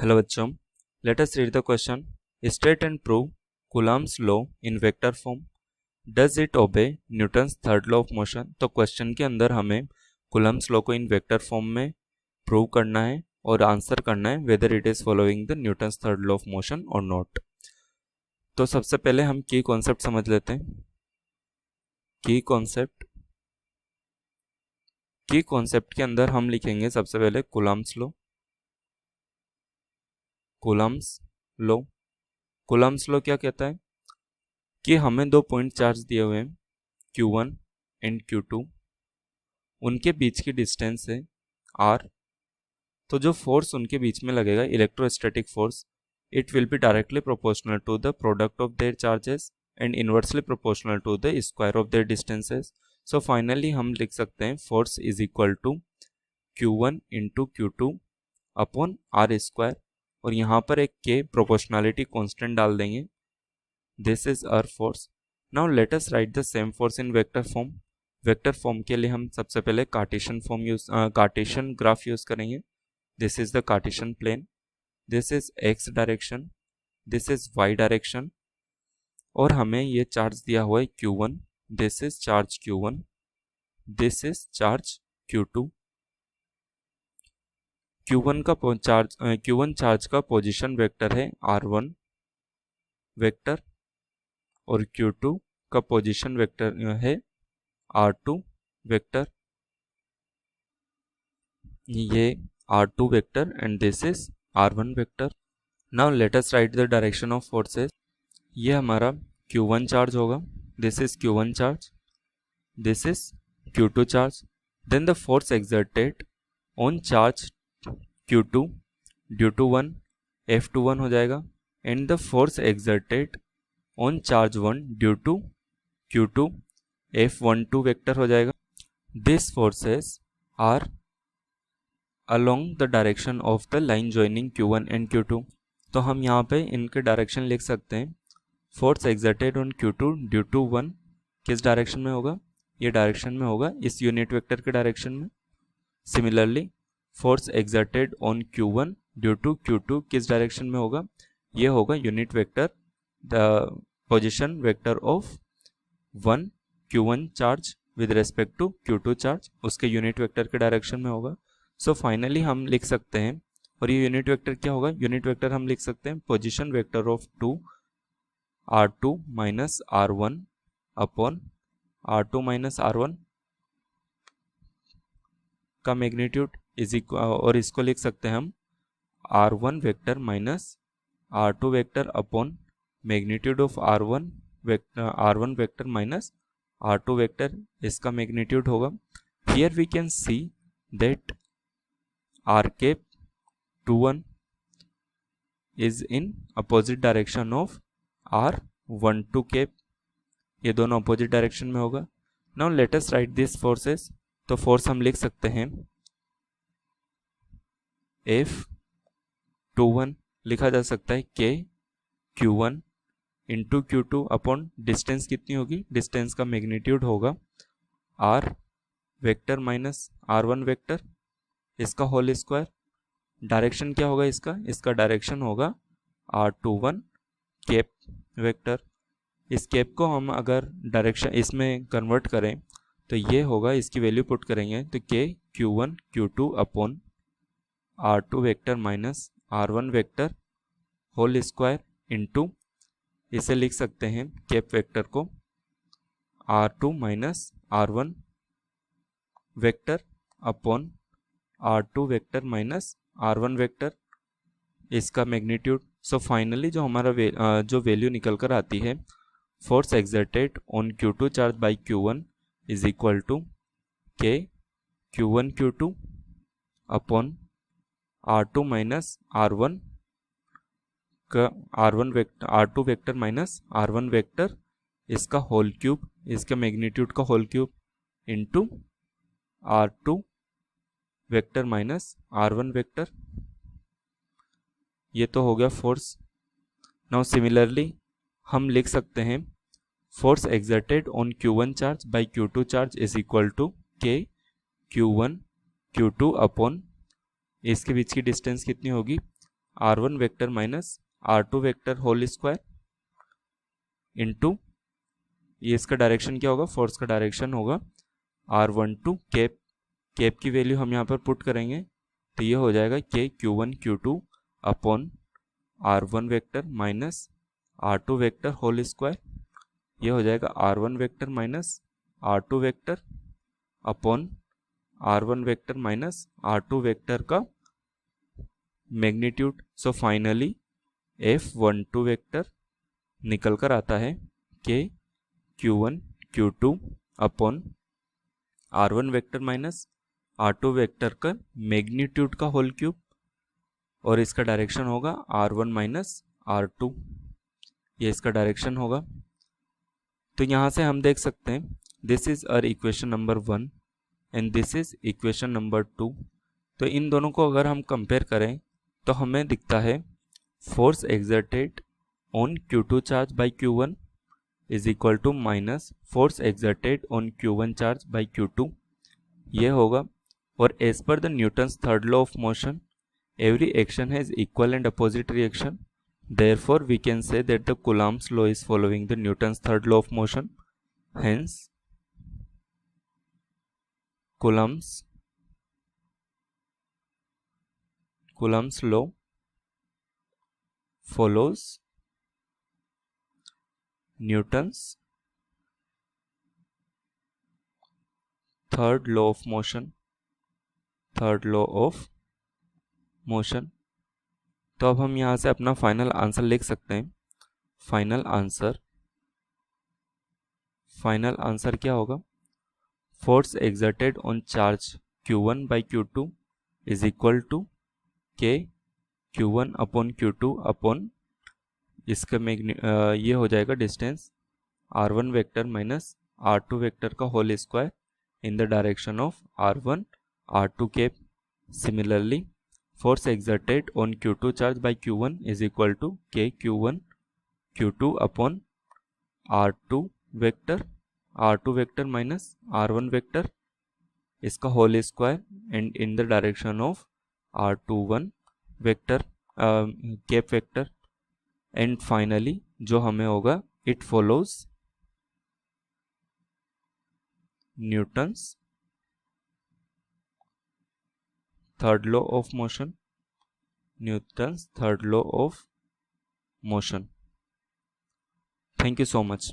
Hello बच्चों, let us read the question. State and prove Coulomb's law in vector form. Does it obey Newton's third law of motion. तो question के अंदर हमें Coulomb's law को in vector form में prove करना है और आंसर करना है whether it is following the Newton's third law of motion और नॉट। तो सबसे पहले हम की कॉन्सेप्ट समझ लेते हैं। की कॉन्सेप्ट के अंदर हम लिखेंगे सबसे पहले कूलम्ब्स लॉ। कूलम्ब्स लॉ क्या कहता है कि हमें दो पॉइंट चार्ज दिए हुए हैं Q1 एंड Q2, उनके बीच की डिस्टेंस है R। तो जो फोर्स उनके बीच में लगेगा, electrostatic force, it will be directly proportional to the product of their charges and inversely proportional to the square of their distances. So finally हम लिख सकते हैं force is equal to Q1 into Q2 upon R square, और यहाँ पर एक के proportionality constant डाल देंगे। This is our force. Now let us write the same force in vector form. Vector form के लिए हम सबसे पहले कार्टेशियन ग्राफ यूज करेंगे। This is the Cartesian plane, this is X direction, this is Y direction, और हमें ये charge दिया हुआ है Q1। This is charge Q1, this is charge Q2। Q1 charge का पोजीशन वेक्टर है R1 वेक्टर, और Q2 का पोजीशन वेक्टर है R2 वेक्टर। ये R2 vector and this is R1 vector. Now let us write the direction of forces. ये हमारा Q1 charge होगा, this is Q1 charge, this is Q2 charge. Then the force exerted on charge Q2 due to 1, F21 हो जाएगा, and the force exerted on charge 1 due to Q2 F12 vector हो जाएगा। This forces are along the direction of the line joining Q1 and Q2। तो हम यहाँ पे इनके direction लिख सकते हैं। Force exerted on Q2 due to 1 किस डायरेक्शन में होगा? ये डायरेक्शन में होगा, इस यूनिट वेक्टर के डायरेक्शन में। Similarly force exerted on Q1 due to Q2 किस डायरेक्शन में होगा? ये होगा unit vector, the position vector of 1 Q1 charge with respect to Q2 charge, उसके यूनिट वेक्टर के डायरेक्शन में होगा। सो फाइनली हम लिख सकते हैं, और ये यूनिट वेक्टर क्या होगा? यूनिट वेक्टर हम लिख सकते हैं position vector of 2 R2 minus R1 upon R2 minus R1 का मैग्नीट्यूड इज इक्वल, और इसको लिख सकते हैं हम R1 vector minus R2 vector upon magnitude of R1 vector minus R2 vector, इसका मैग्नीट्यूड होगा। Here we can see that R cap 21 is in opposite direction of R12 cap, ये दोनों अपोजिट डायरेक्शन में होगा। Now let us right this forces. तो force हम लिख सकते हैं F21 लिखा जा सकता है K Q1 into Q2 upon distance कितनी होगी? डिस्टेंस का मैग्नीट्यूड होगा R vector minus R1 vector, इसका होल स्क्वायर। डायरेक्शन क्या होगा इसका? इसका डायरेक्शन होगा R21 कैप वेक्टर। इस कैप को हम अगर डायरेक्शन इसमें कन्वर्ट करें तो ये होगा, इसकी वैल्यू पुट करेंगे तो K Q1 Q2 upon R2 vector minus R1 vector whole square into, इसे लिख सकते हैं कैप वेक्टर को R2 minus R1 vector upon R2 vector minus R1 vector, इसका मैग्नीट्यूड। सो फाइनली जो हमारा जो वैल्यू निकल कर आती है, force exerted on Q2 charge by Q1 is equal to K Q1 Q2 upon R2 minus R1 का R2 vector minus R1 vector, इसका होल क्यूब, इसका मैग्नीट्यूड का whole cube into R2 vector minus R1 vector. ये तो हो गया force. Now similarly हम लिख सकते हैं force exerted on Q1 charge by Q2 charge is equal to K Q1 Q2 upon, इसके बीच की डिस्टेंस कितनी होगी? r1 vector minus r2 vector whole square into ये इसका डायरेक्शन क्या होगा, फोर्स का डायरेक्शन होगा r12 कैप, कैप की वैल्यू हम यहाँ पर पुट करेंगे तो ये हो जाएगा k q1 q2 upon r1 vector minus r2 vector whole square, ये हो जाएगा r1 vector minus r2 vector upon r1 vector minus r2 vector का magnitude. So finally f12 vector निकल कर आता है k q1 q2 upon r1 vector minus r2 vector का magnitude का होल क्यूब, और इसका डायरेक्शन होगा r1 माइनस r2, ये इसका डायरेक्शन होगा। तो यहाँ से हम देख सकते हैं this is our equation number 1 and this is equation number 2। तो इन दोनों को अगर हम कंपेयर करें तो हमें दिखता है force exerted on Q2 charge by Q1 is equal to minus force exerted on Q1 charge by Q2, ये होगा। और as per the Newton's third law of motion every action has equal and opposite reaction, therefore we can say that the Coulomb's law is following the Newton's third law of motion, hence Coulomb's law follows Newton's third law of motion, तो अब हम यहाँ से अपना final answer लिख सकते हैं। Final answer क्या होगा, force exerted on charge Q1 by Q2 is equal to K Q1 upon Q2 upon इसका ये हो जाएगा distance r1 vector minus r2 vector का whole square in the direction of r1 r2 cap. Similarly force exerted on Q2 charge by Q1 is equal to K Q1 Q2 upon R2 vector minus R1 vector इसका whole square and in the direction of R21 vector cap vector. And finally जो हमें होगा it follows Newton's third law of motion, Newton's third law of motion. Thank you so much.